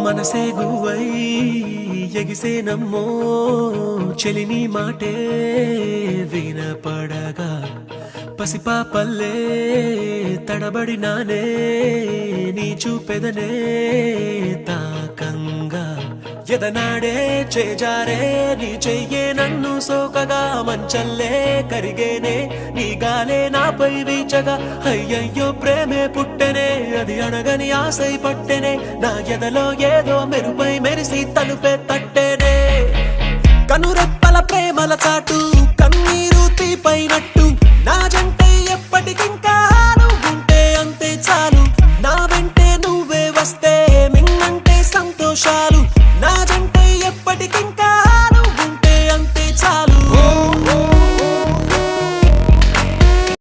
మనసే గువై ఎగిసే నమ్మో చెలిని మాటే వినపడగా పసిపాపల్లే తడబడినానే నీ చూపెదనే తాకంగా ఎదనాడే చేజారే నీ చెయ్యే నన్ను సోకగా మంచల్లే కరిగేనే నీ గాలే నాపై వీచగా అయ్యయ్యో ప్రేమే పుట్టెనే అది అనగని ఆశై పట్టెనే నా ఎదలో ఏదో మెరుపై మెరిసి తలుపే తట్టెనే కనురెప్పల ప్రేమల చాటు